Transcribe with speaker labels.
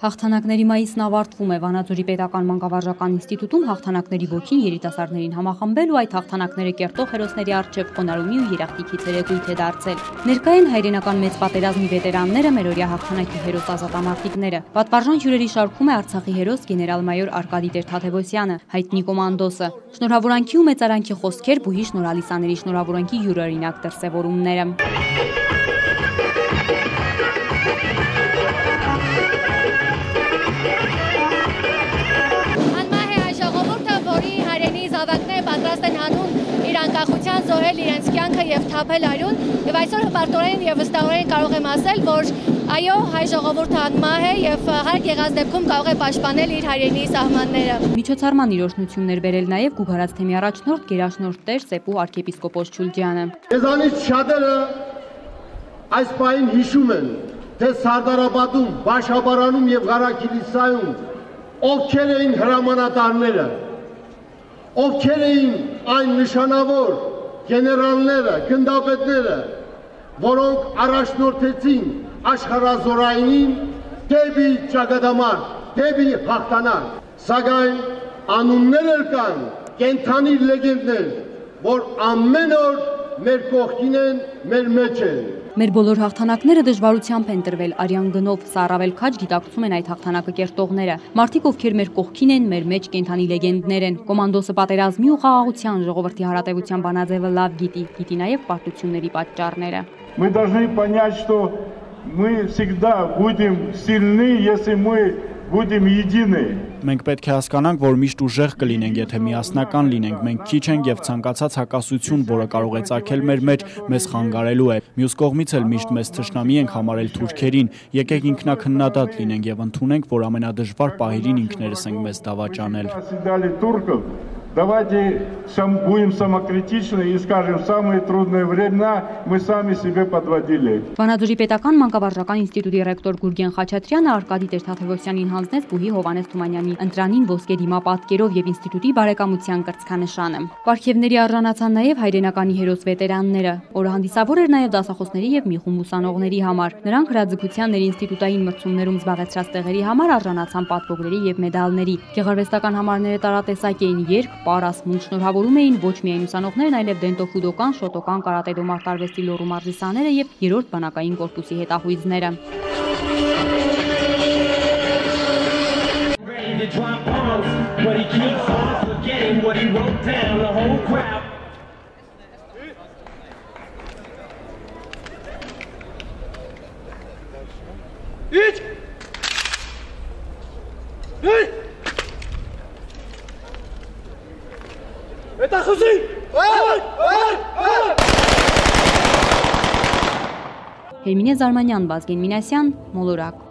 Speaker 1: Հաղթանակների մայիսն ավարտվում է Վանաձորի պետական մանկավարժական ինստիտուտում հաղթանակների ոգին երիտասարդներին համախմբել ու այդ հաղթանակները կերտող հերոսների առջև խոնարհումի ու երախտիքի ցերեկույթ է դարձել։ Ներկայ են հայրենական մեծ պատերազմի վետերանները, մերօրյա հաղթանակի հերոս ազատամարտիկները։ Պատվարժան հյուրերի շարքում է Արցախի հերոս գեներալ-մայոր Արկադի Տեր-Թադևոսյանը, հայտնի կոմանդոսը։ Շնորհավորանքի ու մեծարանքի խոսքեր, բուհի շնորհալիսաների շնորհավորանքի յուրօրինակ դրսևորումները։
Speaker 2: Պատրաստ են հանուն իր անկախության զոհել իրենց կյանքը եւ թափել արյուն եւ այսօր հպարտորեն եւ վստահորեն կարող եմ ասել, որ այո, հայ ժողովուրդը անմահ է եւ հարկ եղած դեպքում կարող է պաշտպանել իր հայրենի սահմանները։
Speaker 1: Միջոցառման իրողջություններ բերել նաեւ Գուգարաց թեմի առաջնորդ գերաշնորհ Տեր Սեպու arczepiskopos Չուլջյանը։
Speaker 3: Եզանից շատերը այս պահին հիշում են, թե Սարդարապատում, Բաշաբարանում եւ Ղարաքիլիսայում ովքեր էին հրամանատարները, ովքեր էին այն նշանավոր գեներալները, գնդապետները, որոնք առաջնորդեցին աշխարհազորայինին դեպի ճակատամարտ, դեպի հաղթանակ, սակայն անուններ էլ կան, կենթանի լեգենդներ, որ ամեն օր մեր կողքին են, մեր մեջ են։
Speaker 1: Մեր բոլոր հաղթանակները դժվարությամբ են տրվել արյան գնով, սա առավել քաջ գիտակցում են այդ հաղթանակը կերտողները։ Մարդիկ, ովքեր մեր կողքին են, մեր մեջ կենթանի լեգենդներ են։ Կոմանդոսը պատերազմի ու խաղաղության, ժողովրդի հարատևության բանաձևը լավ գիտի նաև պարտությունների պատճառները։
Speaker 4: Мы должны понять, что мы всегда будем сильны, если мы будем едины.
Speaker 5: Մենք պետք է հասկանանք, որ միշտ ուժեղ կլինենք, եթե միասնական լինենք։ Մենք քիչ ենք եւ ցանկացած հակասություն, որը կարող է ծագել մեր մեջ, մեզ խանգարելու է։ Մյուս կողմից էլ միշտ մեզ թշնամի ենք համարել թուրքերին։ Եկեք ինքնաքննադատ լինենք եւ ընդունենք, որ ամենադժվար պահերին ինքներս ենք մեզ դավաճանել։
Speaker 4: Давайте будем самокритичны и скажем, в самые трудные времена мы сами себе подводили.
Speaker 1: Վանաձորի պետական մանկավարժական ինստիտուտի ռեկտոր Գուրգեն Խաչատրյանը Արկադի Տեր-Թադևոսյանին հանձնեց բուհի Հովհաննես Թումանյանի ընտրանին ոսկե դիմապատկերով եւ ինստիտուտի բարեկամության կրծքանշանը։ Պարգևների արժանացան նաեւ հայրենականի հերոս վետերանները, որը հանդիսավոր էր նաեւ դասախոսների եւ մի խումբ ուսանողների համար։ Նրանք հրաձգության ներինստիտուտային մրցումներում զբաղեցրած տեղերի համար արժանացան պատվոգրերի եւ մեդալների։ Գեղարվեստական համարները տարատեսակ էին, երգ, պարասմունք շնորհավորում էին ոչ միայն ուսանողներն, այլև դենտոֆուդոկան, շոտոկան, կարատե-դո մարտարվեստի լոռու մարզիսաները եւ երրորդ բանակային կորպուսի հետախույզները։ Հերմինե Զարմանյան, Վազգեն Մինասյան, Մոլորակ։